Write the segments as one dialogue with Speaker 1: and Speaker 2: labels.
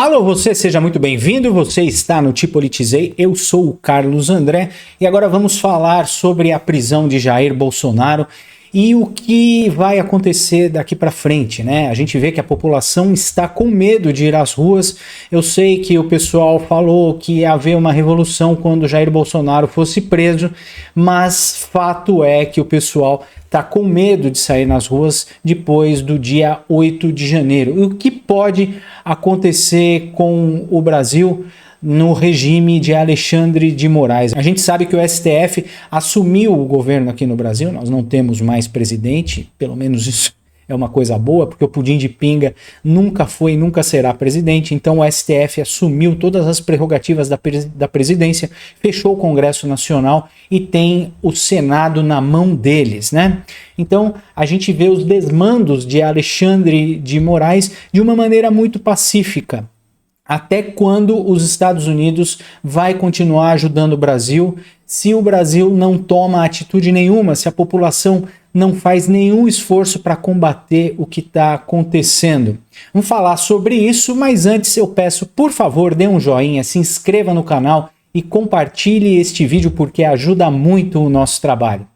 Speaker 1: Alô, você, seja muito bem-vindo, você está no Te Politizei, eu sou o Carlos André e agora vamos falar sobre a prisão de Jair Bolsonaro e o que vai acontecer daqui para frente, né? A gente vê que a população está com medo de ir às ruas. Eu sei que o pessoal falou que ia haver uma revolução quando Jair Bolsonaro fosse preso, mas fato é que o pessoal está com medo de sair nas ruas depois do dia 8 de janeiro. E o que pode acontecer com o Brasil no regime de Alexandre de Moraes? A gente sabe que o STF assumiu o governo aqui no Brasil, nós não temos mais presidente, pelo menos isso é uma coisa boa, porque o pudim de pinga nunca foi e nunca será presidente, então o STF assumiu todas as prerrogativas da presidência, fechou o Congresso Nacional e tem o Senado na mão deles, né? Então a gente vê os desmandos de Alexandre de Moraes de uma maneira muito pacífica. Até quando os Estados Unidos vai continuar ajudando o Brasil se o Brasil não toma atitude nenhuma, se a população não faz nenhum esforço para combater o que está acontecendo? Vamos falar sobre isso, mas antes eu peço, por favor, dê um joinha, se inscreva no canal e compartilhe este vídeo porque ajuda muito o nosso trabalho.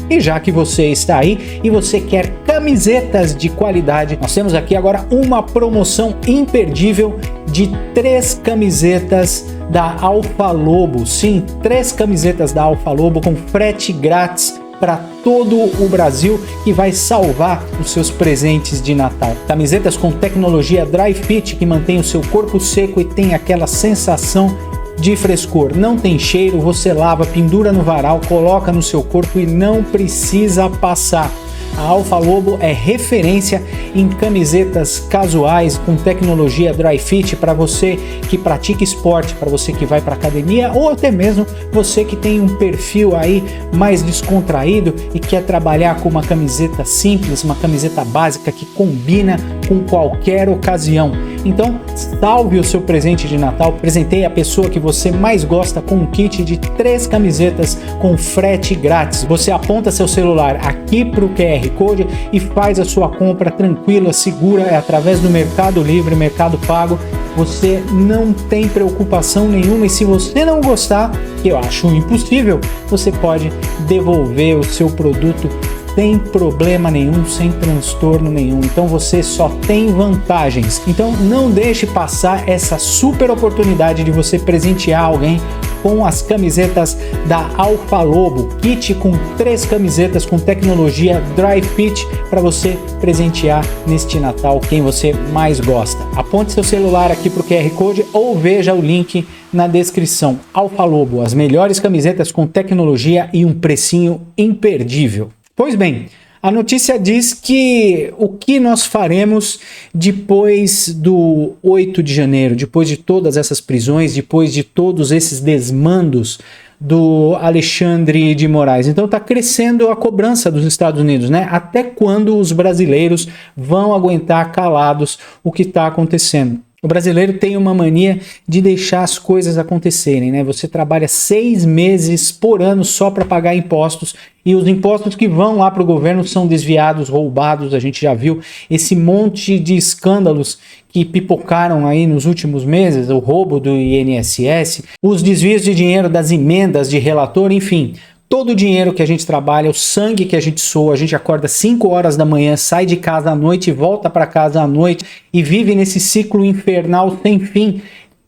Speaker 1: E já que você está aí e você quer camisetas de qualidade, nós temos aqui agora uma promoção imperdível de 3 camisetas da Alfa Lobo. Sim, 3 camisetas da Alfa Lobo com frete grátis para todo o Brasil, que vai salvar os seus presentes de Natal. Camisetas com tecnologia Dry Fit que mantém o seu corpo seco e tem aquela sensação de frescor. Não tem cheiro, você lava, pendura no varal, coloca no seu corpo e não precisa passar. A Alfa Lobo é referência em camisetas casuais com tecnologia Dry Fit para você que pratica esporte, para você que vai para academia ou até mesmo você que tem um perfil aí mais descontraído e quer trabalhar com uma camiseta simples, uma camiseta básica que combina com qualquer ocasião. Então, salve o seu presente de Natal, presenteie a pessoa que você mais gosta com um kit de 3 camisetas com frete grátis. Você aponta seu celular aqui para o QR Code e faz a sua compra tranquila, segura, é através do Mercado Livre, Mercado Pago. Você não tem preocupação nenhuma e se você não gostar, que eu acho impossível, você pode devolver o seu produto sem problema nenhum, sem transtorno nenhum. Então você só tem vantagens. Então não deixe passar essa super oportunidade de você presentear alguém com as camisetas da Alfa Lobo. Kit com 3 camisetas com tecnologia Dry Fit para você presentear neste Natal quem você mais gosta. Aponte seu celular aqui para o QR Code ou veja o link na descrição. Alfa Lobo, as melhores camisetas com tecnologia e um precinho imperdível. Pois bem, a notícia diz que o que nós faremos depois do 8 de janeiro, depois de todas essas prisões, depois de todos esses desmandos do Alexandre de Moraes. Então está crescendo a cobrança dos Estados Unidos, né? Até quando os brasileiros vão aguentar calados o que está acontecendo? O brasileiro tem uma mania de deixar as coisas acontecerem, né? Você trabalha 6 meses por ano só para pagar impostos e os impostos que vão lá para o governo são desviados, roubados. A gente já viu esse monte de escândalos que pipocaram aí nos últimos meses, o roubo do INSS, os desvios de dinheiro das emendas de relator, enfim. Todo o dinheiro que a gente trabalha, o sangue que a gente soa, a gente acorda 5 horas da manhã, sai de casa à noite e volta para casa à noite e vive nesse ciclo infernal sem fim,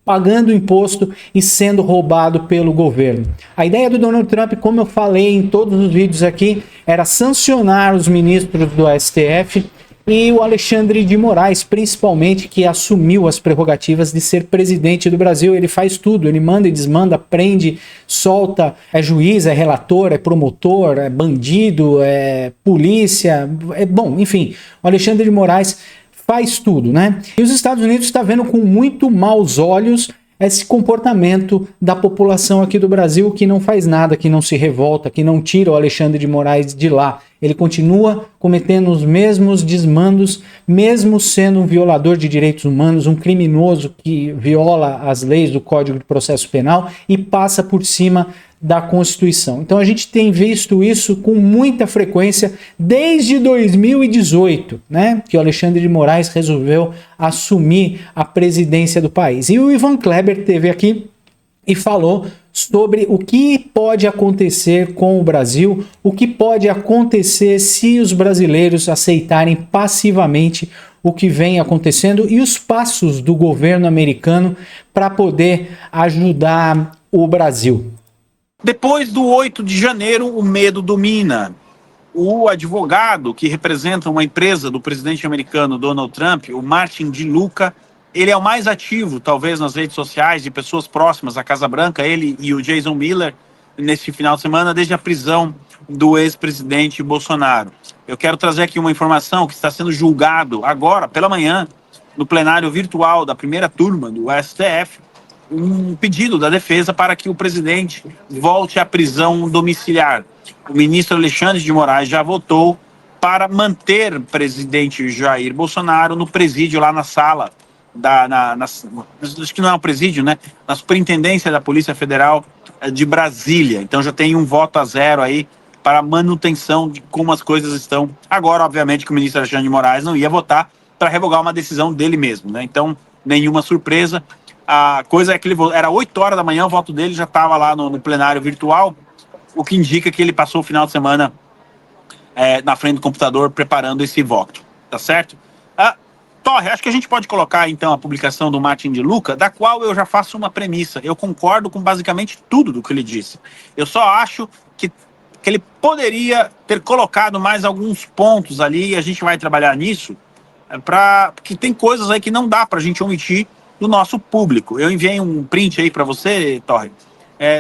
Speaker 1: pagando imposto e sendo roubado pelo governo. A ideia do Donald Trump, como eu falei em todos os vídeos aqui, era sancionar os ministros do STF e o Alexandre de Moraes, principalmente, que assumiu as prerrogativas de ser presidente do Brasil. Ele faz tudo, ele manda e desmanda, prende, solta, é juiz, é relator, é promotor, é bandido, é polícia, bom, enfim, o Alexandre de Moraes faz tudo, né? E os Estados Unidos estão vendo com muito maus olhos esse comportamento da população aqui do Brasil que não faz nada, que não se revolta, que não tira o Alexandre de Moraes de lá. Ele continua cometendo os mesmos desmandos, mesmo sendo um violador de direitos humanos, um criminoso que viola as leis do Código de Processo Penal e passa por cima da Constituição. Então a gente tem visto isso com muita frequência desde 2018, né, que o Alexandre de Moraes resolveu assumir a presidência do país. E o Ivan Kleber esteve aqui e falou sobre o que pode acontecer com o Brasil, o que pode acontecer se os brasileiros aceitarem passivamente o que vem acontecendo e os passos do governo americano para poder ajudar o Brasil.
Speaker 2: Depois do 8 de janeiro, o medo domina. O advogado que representa uma empresa do presidente americano Donald Trump, o Martin de Luca, ele é o mais ativo, talvez, nas redes sociais de pessoas próximas à Casa Branca, ele e o Jason Miller, neste final de semana, desde a prisão do ex-presidente Bolsonaro. Eu quero trazer aqui uma informação que está sendo julgado agora, pela manhã, no plenário virtual da primeira turma do STF, um pedido da defesa para que o presidente volte à prisão domiciliar. O ministro Alexandre de Moraes já votou para manter o presidente Jair Bolsonaro no presídio lá na sala, acho que não é um presídio, né? Na Superintendência da Polícia Federal de Brasília. Então já tem um voto a 0 aí para a manutenção de como as coisas estão. Agora, obviamente, que o ministro Alexandre de Moraes não ia votar para revogar uma decisão dele mesmo, né? Então, nenhuma surpresa. A coisa é que era 8 horas da manhã, o voto dele já estava lá no plenário virtual, o que indica que ele passou o final de semana na frente do computador preparando esse voto, tá certo? Torre, acho que a gente pode colocar então a publicação do Martin de Luca, da qual eu já faço uma premissa. Eu concordo com basicamente tudo do que ele disse. Eu só acho que ele poderia ter colocado mais alguns pontos ali, e a gente vai trabalhar nisso, porque tem coisas aí que não dá para a gente omitir do nosso público. Eu enviei um print aí para você, Torre,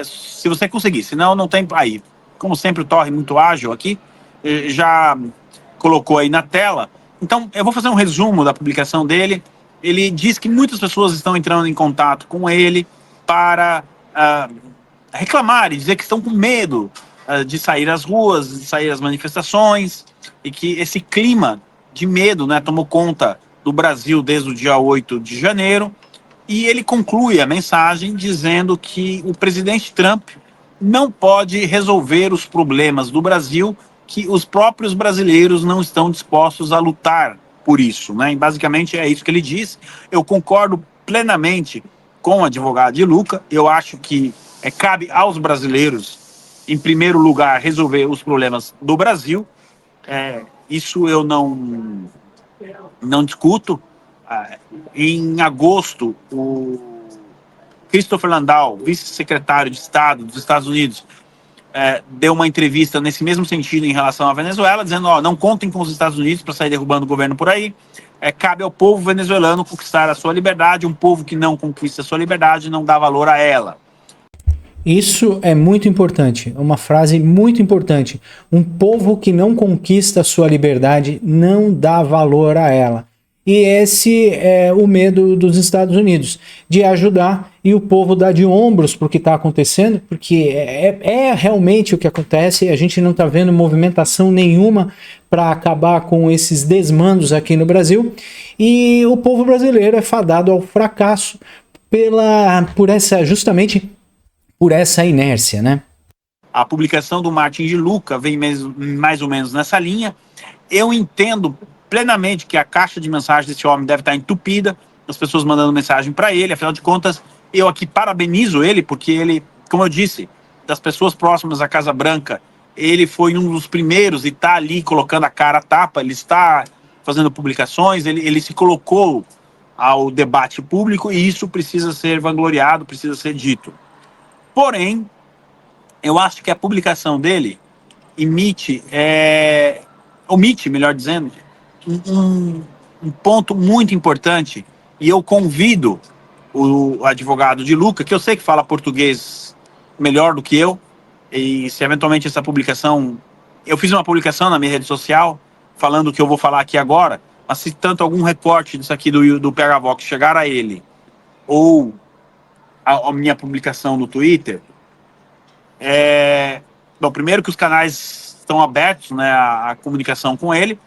Speaker 2: se você conseguir, senão não tem aí. Como sempre, o Torre muito ágil aqui, já colocou aí na tela. Então, eu vou fazer um resumo da publicação dele. Ele diz que muitas pessoas estão entrando em contato com ele para reclamar e dizer que estão com medo de sair às ruas, de sair às manifestações, e que esse clima de medo, né, tomou conta do Brasil desde o dia 8 de janeiro. E ele conclui a mensagem dizendo que o presidente Trump não pode resolver os problemas do Brasil, que os próprios brasileiros não estão dispostos a lutar por isso, né? E basicamente é isso que ele diz. Eu concordo plenamente com o advogado de Luca. Eu acho que cabe aos brasileiros, em primeiro lugar, resolver os problemas do Brasil. Isso eu não discuto. Em agosto, o Christopher Landau, vice-secretário de Estado dos Estados Unidos, deu uma entrevista nesse mesmo sentido em relação à Venezuela, dizendo, não contem com os Estados Unidos para sair derrubando o governo por aí. Cabe ao povo venezuelano conquistar a sua liberdade. Um povo que não conquista a sua liberdade não dá valor a ela.
Speaker 1: Isso é muito importante, é uma frase muito importante. Um povo que não conquista a sua liberdade não dá valor a ela. E esse é o medo dos Estados Unidos, de ajudar e o povo dar de ombros para o que está acontecendo, porque é realmente o que acontece. A gente não está vendo movimentação nenhuma para acabar com esses desmandos aqui no Brasil, e o povo brasileiro é fadado ao fracasso justamente por essa inércia, né?
Speaker 2: A publicação do Martin de Luca vem mais ou menos nessa linha. Eu entendo plenamente que a caixa de mensagens desse homem deve estar entupida, as pessoas mandando mensagem para ele. Afinal de contas, eu aqui parabenizo ele, porque ele, como eu disse, das pessoas próximas à Casa Branca, ele foi um dos primeiros e está ali colocando a cara a tapa. Ele está fazendo publicações, ele se colocou ao debate público, e isso precisa ser vangloriado, precisa ser dito. Porém, eu acho que a publicação dele omite, melhor dizendo, um ponto muito importante, e eu convido o advogado de Luca, que eu sei que fala português melhor do que eu, e se eventualmente essa publicação... Eu fiz uma publicação na minha rede social falando o que eu vou falar aqui agora, mas se tanto algum recorte disso aqui do PH Vox chegar a ele, ou a minha publicação no Twitter, bom, primeiro que os canais estão abertos, né, à comunicação com ele,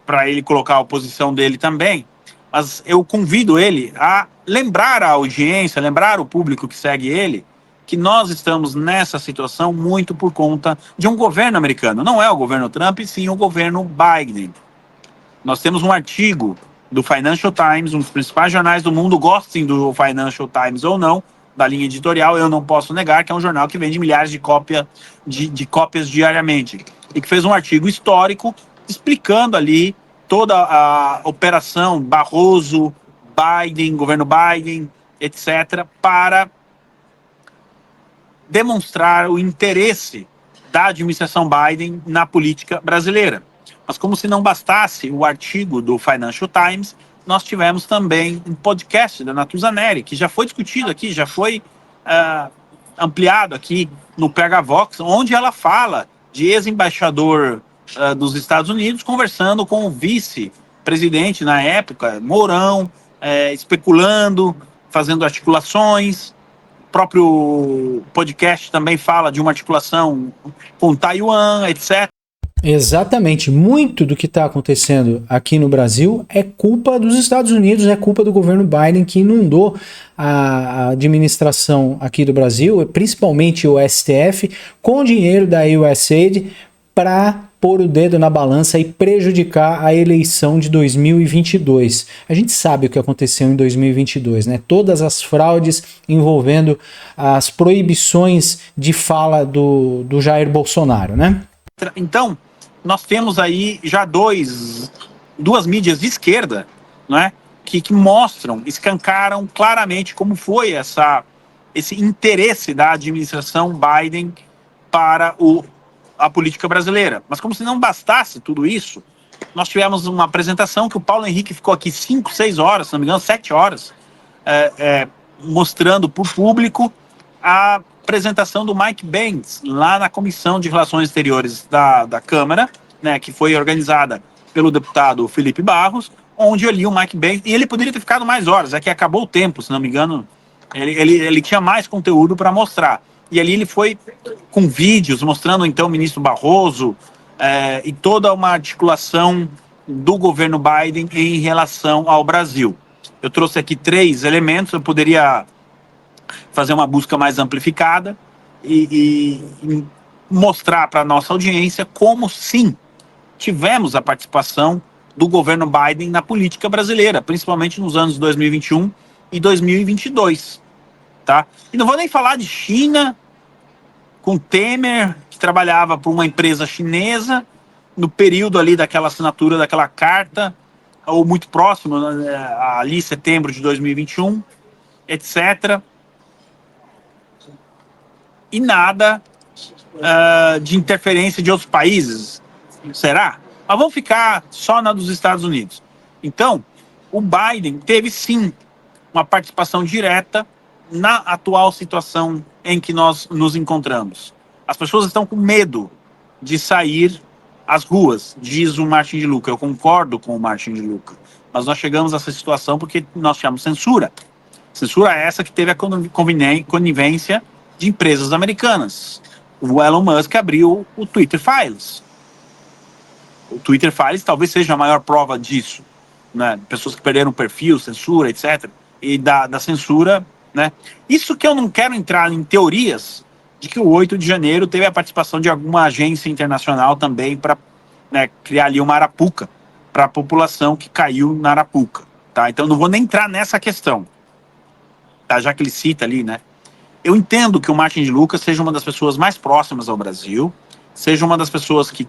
Speaker 2: para ele colocar a posição dele também. Mas eu convido ele a lembrar a audiência, lembrar o público que segue ele, que nós estamos nessa situação muito por conta de um governo americano. Não é o governo Trump, sim o governo Biden. Nós temos um artigo do Financial Times, um dos principais jornais do mundo, gostem do Financial Times ou não, da linha editorial, eu não posso negar que é um jornal que vende milhares de cópias diariamente. E que fez um artigo histórico explicando ali toda a operação Barroso, Biden, governo Biden, etc., para demonstrar o interesse da administração Biden na política brasileira. Mas como se não bastasse o artigo do Financial Times, nós tivemos também um podcast da Natuza Neri, que já foi discutido aqui, já foi ampliado aqui no PH Vox, onde ela fala de ex-embaixador dos Estados Unidos conversando com o vice-presidente na época, Mourão, especulando, fazendo articulações. O próprio podcast também fala de uma articulação com Taiwan, etc.
Speaker 1: Exatamente. Muito do que está acontecendo aqui no Brasil é culpa dos Estados Unidos, é culpa do governo Biden, que inundou a administração aqui do Brasil, principalmente o STF, com dinheiro da USAID para pôr o dedo na balança e prejudicar a eleição de 2022. A gente sabe o que aconteceu em 2022, né? Todas as fraudes envolvendo as proibições de fala do Jair Bolsonaro, né?
Speaker 2: Então, nós temos aí já duas mídias de esquerda, né, que mostram, escancaram claramente como foi esse interesse da administração Biden para a política brasileira. Mas como se não bastasse tudo isso, nós tivemos uma apresentação que o Paulo Henrique ficou aqui 5, 6 horas, se não me engano, 7 horas, mostrando para o público a apresentação do Mike Pence lá na Comissão de Relações Exteriores da Câmara, né, que foi organizada pelo deputado Felipe Barros, onde ali o Mike Pence, e ele poderia ter ficado mais horas, é que acabou o tempo, se não me engano, ele tinha mais conteúdo para mostrar. E ali ele foi com vídeos mostrando então o ministro Barroso e toda uma articulação do governo Biden em relação ao Brasil. Eu trouxe aqui 3 elementos, eu poderia fazer uma busca mais amplificada e mostrar para a nossa audiência como, sim, tivemos a participação do governo Biden na política brasileira, principalmente nos anos 2021 e 2022. Tá? E não vou nem falar de China, com Temer, que trabalhava para uma empresa chinesa, no período ali daquela assinatura daquela carta, ou muito próximo, ali setembro de 2021, etc., e nada de interferência de outros países. Será? Mas vamos ficar só na dos Estados Unidos. Então, o Biden teve sim uma participação direta na atual situação em que nós nos encontramos. As pessoas estão com medo de sair às ruas, diz o Martin de Luca. Eu concordo com o Martin de Luca. Mas nós chegamos a essa situação porque nós tivemos censura. Censura essa que teve a conivência de empresas americanas. O Elon Musk abriu o Twitter Files. O Twitter Files talvez seja a maior prova disso, né? Pessoas que perderam o perfil, censura, etc. E da censura, né? Isso que eu não quero entrar em teorias de que o 8 de janeiro teve a participação de alguma agência internacional também para, né, criar ali uma arapuca para a população que caiu na arapuca. Tá? Então não vou nem entrar nessa questão, tá? Já que ele cita ali, né? Eu entendo que o Martin de Luca seja uma das pessoas mais próximas ao Brasil, seja uma das pessoas que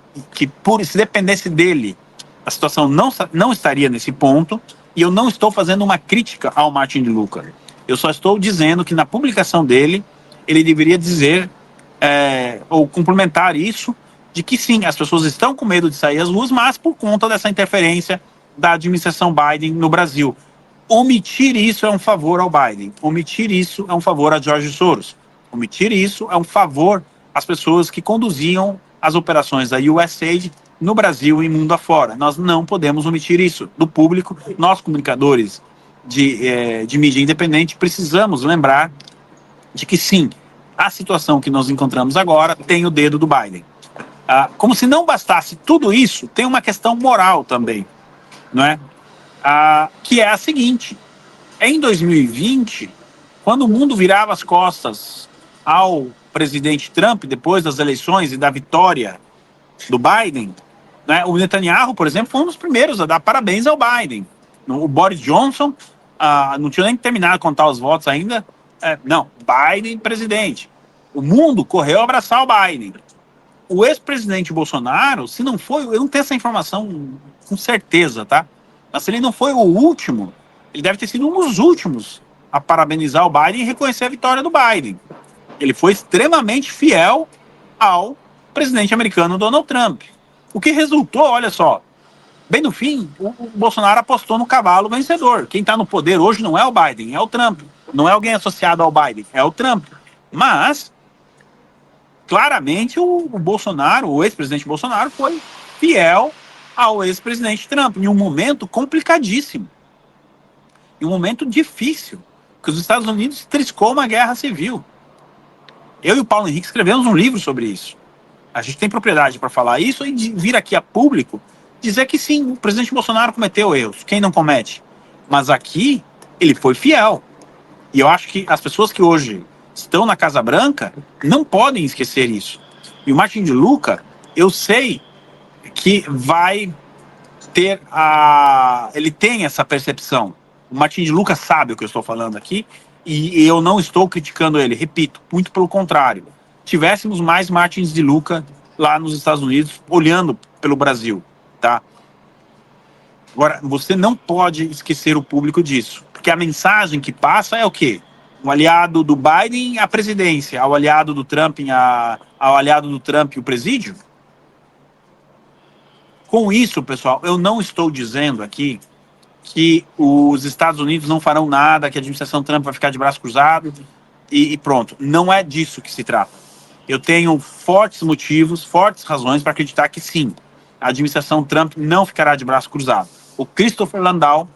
Speaker 2: se dependesse dele, a situação não estaria nesse ponto, e eu não estou fazendo uma crítica ao Martin de Luca. Eu só estou dizendo que na publicação dele, ele deveria dizer, ou complementar isso, de que sim, as pessoas estão com medo de sair às ruas, mas por conta dessa interferência da administração Biden no Brasil. Omitir isso é um favor ao Biden. Omitir isso é um favor a George Soros. Omitir isso é um favor às pessoas que conduziam as operações da USAID no Brasil e mundo afora. Nós não podemos omitir isso do público. Nós, comunicadores de mídia independente, precisamos lembrar de que sim, a situação que nós encontramos agora tem o dedo do Biden. Como se não bastasse tudo isso, tem uma questão moral também, não é? Que é a seguinte: em 2020, quando o mundo virava as costas ao presidente Trump, depois das eleições e da vitória do Biden, né, o Netanyahu, por exemplo, foi um dos primeiros a dar parabéns ao Biden. O Boris Johnson não tinha nem terminado de contar os votos ainda. Não, Biden presidente. O mundo correu abraçar o Biden. O ex-presidente Bolsonaro, se não foi, eu não tenho essa informação com certeza, tá? Mas se ele não foi o último, ele deve ter sido um dos últimos a parabenizar o Biden e reconhecer a vitória do Biden. Ele foi extremamente fiel ao presidente americano Donald Trump. O que resultou, olha só, bem no fim, o Bolsonaro apostou no cavalo vencedor. Quem está no poder hoje não é o Biden, é o Trump. Não é alguém associado ao Biden, é o Trump. Mas claramente o Bolsonaro, o ex-presidente Bolsonaro, foi fiel ao ex-presidente Trump em um momento complicadíssimo, em um momento difícil, que os Estados Unidos triscou uma guerra civil. Eu e o Paulo Henrique escrevemos um livro sobre isso. A gente tem propriedade para falar isso e vir aqui a público dizer que sim, o presidente Bolsonaro cometeu erros. Quem não comete? Mas aqui ele foi fiel. E eu acho que as pessoas que hoje estão na Casa Branca não podem esquecer isso. E o Martin de Luca, eu sei que vai ter ele tem essa percepção. O Martin de Luca sabe o que eu estou falando aqui e eu não estou criticando ele. Repito, muito pelo contrário. Tivéssemos mais Martins de Luca lá nos Estados Unidos olhando pelo Brasil, tá? Agora, você não pode esquecer o público disso, porque a mensagem que passa é o quê? O aliado do Biden à presidência, ao aliado do Trump ao aliado do Trump o presídio. Com isso, pessoal, eu não estou dizendo aqui que os Estados Unidos não farão nada, que a administração Trump vai ficar de braço cruzado e pronto. Não é disso que se trata. Eu tenho fortes motivos, fortes razões para acreditar que sim, a administração Trump não ficará de braço cruzado. O Christopher Landau,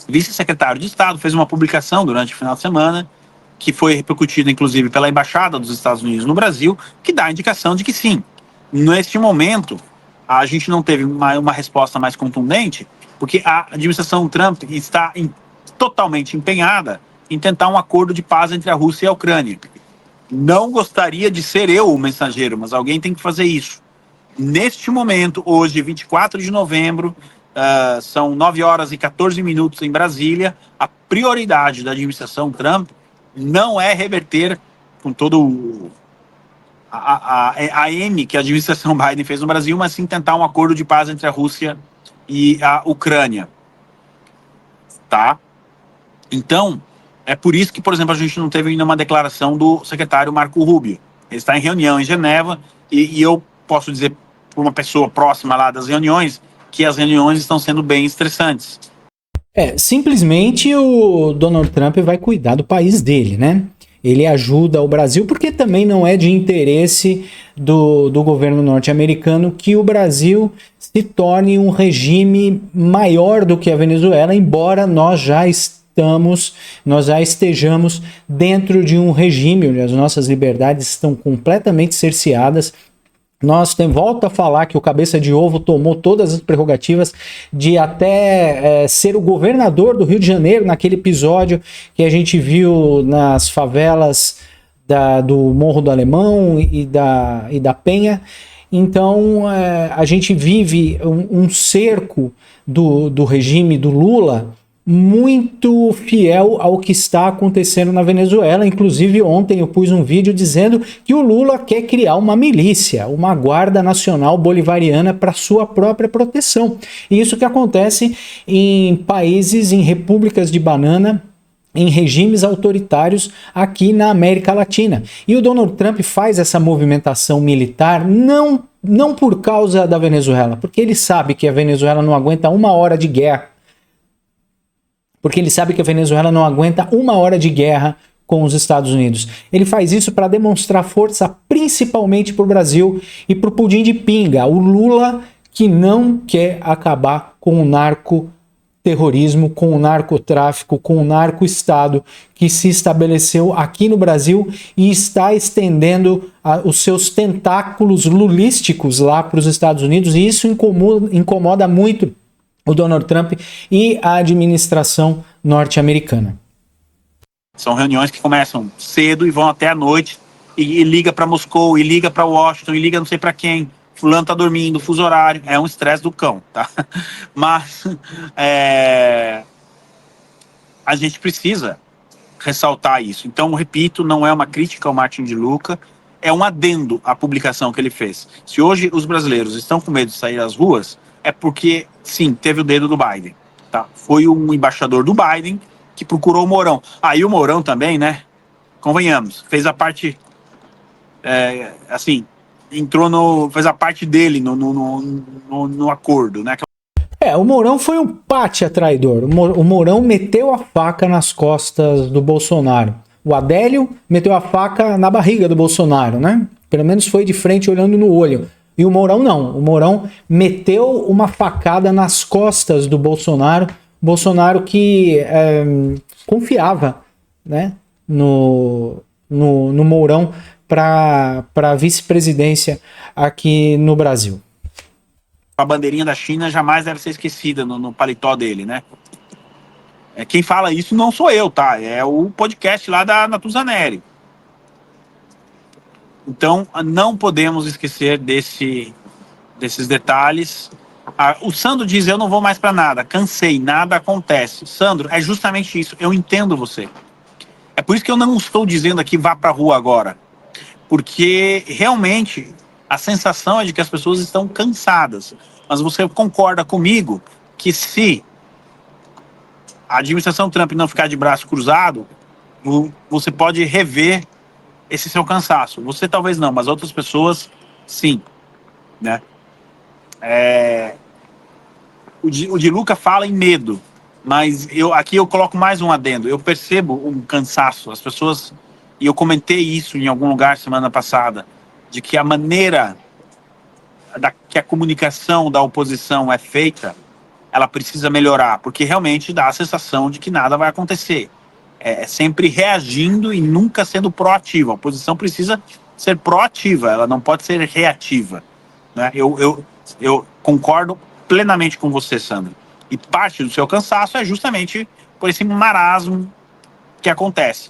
Speaker 2: vice-secretário de Estado, fez uma publicação durante o final de semana, que foi repercutida inclusive pela Embaixada dos Estados Unidos no Brasil, que dá a indicação de que sim. Neste momento, a gente não teve uma resposta mais contundente, porque a administração Trump está totalmente empenhada em tentar um acordo de paz entre a Rússia e a Ucrânia. Não gostaria de ser eu o mensageiro, mas alguém tem que fazer isso. Neste momento, hoje, 24 de novembro, são 9 horas e 14 minutos em Brasília, a prioridade da administração Trump não é reverter com todo a M que a administração Biden fez no Brasil, mas sim tentar um acordo de paz entre a Rússia e a Ucrânia. Tá? Então, é por isso que, por exemplo, a gente não teve ainda uma declaração do secretário Marco Rubio. Ele está em reunião em Geneva e eu posso dizer por uma pessoa próxima lá das reuniões que as reuniões estão sendo bem estressantes.
Speaker 1: Simplesmente o Donald Trump vai cuidar do país dele, né? Ele ajuda o Brasil porque também não é de interesse do governo norte-americano que o Brasil se torne um regime maior do que a Venezuela, embora nós já estejamos dentro de um regime onde as nossas liberdades estão completamente cerceadas. Volto a falar que o Cabeça de Ovo tomou todas as prerrogativas de até ser o governador do Rio de Janeiro, naquele episódio que a gente viu nas favelas do Morro do Alemão e da Penha. Então, a gente vive um cerco do regime do Lula muito fiel ao que está acontecendo na Venezuela. Inclusive, ontem eu pus um vídeo dizendo que o Lula quer criar uma milícia, uma guarda nacional bolivariana para sua própria proteção. E isso que acontece em países, em repúblicas de banana, em regimes autoritários aqui na América Latina. E o Donald Trump faz essa movimentação militar não por causa da Venezuela, porque ele sabe que a Venezuela não aguenta uma hora de guerra. Porque ele sabe que a Venezuela não aguenta uma hora de guerra com os Estados Unidos. Ele faz isso para demonstrar força principalmente para o Brasil e para o pudim de pinga, o Lula que não quer acabar com o narco terrorismo, com o narcotráfico, com o narco-estado que se estabeleceu aqui no Brasil e está estendendo os seus tentáculos lulísticos lá para os Estados Unidos, e isso incomoda muito o Donald Trump e a administração norte-americana.
Speaker 2: São reuniões que começam cedo e vão até a noite, e liga para Moscou, e liga para Washington, e liga não sei para quem. Fulano tá dormindo, fuso horário, é um estresse do cão, tá? Mas a gente precisa ressaltar isso. Então, repito, não é uma crítica ao Martin de Luca, é um adendo à publicação que ele fez. Se hoje os brasileiros estão com medo de sair às ruas, é porque, sim, teve o dedo do Biden, tá? Foi um embaixador do Biden que procurou o Mourão. E o Mourão também, né? Convenhamos, fez a parte, fez a parte dele no acordo, né?
Speaker 1: O Mourão foi um pátria traidor. O Mourão meteu a faca nas costas do Bolsonaro. O Adélio meteu a faca na barriga do Bolsonaro, né? Pelo menos foi de frente, olhando no olho. E o Mourão não. O Mourão meteu uma facada nas costas do Bolsonaro. Bolsonaro que confiava, né, no Mourão para a vice-presidência aqui no Brasil.
Speaker 2: A bandeirinha da China jamais deve ser esquecida no paletó dele, né? Quem fala isso não sou eu, tá? É o podcast lá da Natuzaneri. Então, não podemos esquecer desses detalhes. O Sandro diz, eu não vou mais para nada, cansei, nada acontece. Sandro, é justamente isso, eu entendo você. É por isso que eu não estou dizendo aqui vá para a rua agora. Porque realmente a sensação é de que as pessoas estão cansadas. Mas você concorda comigo que se a administração Trump não ficar de braço cruzado, você pode rever esse seu cansaço. Você talvez não, mas outras pessoas sim, né? O de Luca fala em medo, mas aqui eu coloco mais um adendo. Eu percebo um cansaço. As pessoas, e eu comentei isso em algum lugar semana passada, de que a maneira que a comunicação da oposição é feita, ela precisa melhorar, porque realmente dá a sensação de que nada vai acontecer. É sempre reagindo e nunca sendo proativa. A oposição precisa ser proativa, ela não pode ser reativa, né? Eu concordo plenamente com você, Sandra. E parte do seu cansaço é justamente por esse marasmo que acontece.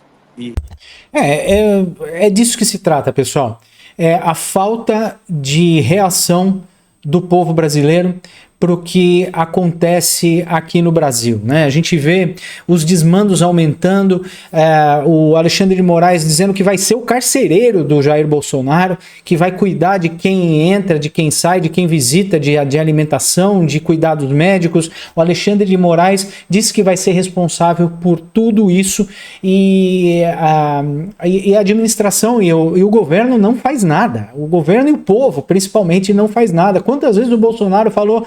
Speaker 1: É disso que se trata, pessoal. É a falta de reação do povo brasileiro para o que acontece aqui no Brasil, né? A gente vê os desmandos aumentando, o Alexandre de Moraes dizendo que vai ser o carcereiro do Jair Bolsonaro, que vai cuidar de quem entra, de quem sai, de quem visita, de alimentação, de cuidados médicos. O Alexandre de Moraes disse que vai ser responsável por tudo isso, e a administração e o governo não faz nada. O governo e o povo, principalmente, não faz nada. Quantas vezes o Bolsonaro falou: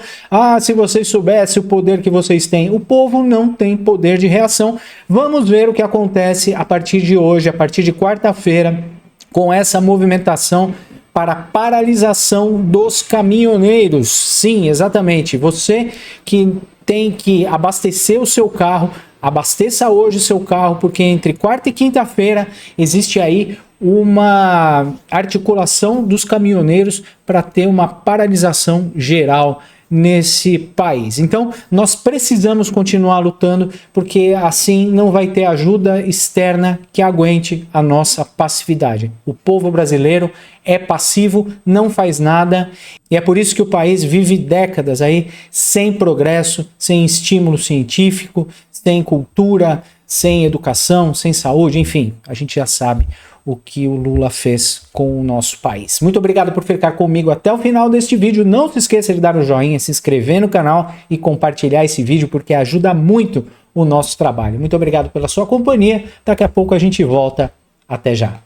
Speaker 1: se vocês soubessem o poder que vocês têm. O povo não tem poder de reação. Vamos ver o que acontece a partir de hoje, a partir de quarta-feira, com essa movimentação para a paralisação dos caminhoneiros. Sim, exatamente. Você que tem que abastecer o seu carro, abasteça hoje o seu carro, porque entre quarta e quinta-feira existe aí uma articulação dos caminhoneiros para ter uma paralisação geral nesse país. Então, nós precisamos continuar lutando, porque assim não vai ter ajuda externa que aguente a nossa passividade. O povo brasileiro é passivo, não faz nada, e é por isso que o país vive décadas aí sem progresso, sem estímulo científico, sem cultura, sem educação, sem saúde, enfim, a gente já sabe o que o Lula fez com o nosso país. Muito obrigado por ficar comigo até o final deste vídeo. Não se esqueça de dar um joinha, se inscrever no canal e compartilhar esse vídeo, porque ajuda muito o nosso trabalho. Muito obrigado pela sua companhia. Daqui a pouco a gente volta. Até já.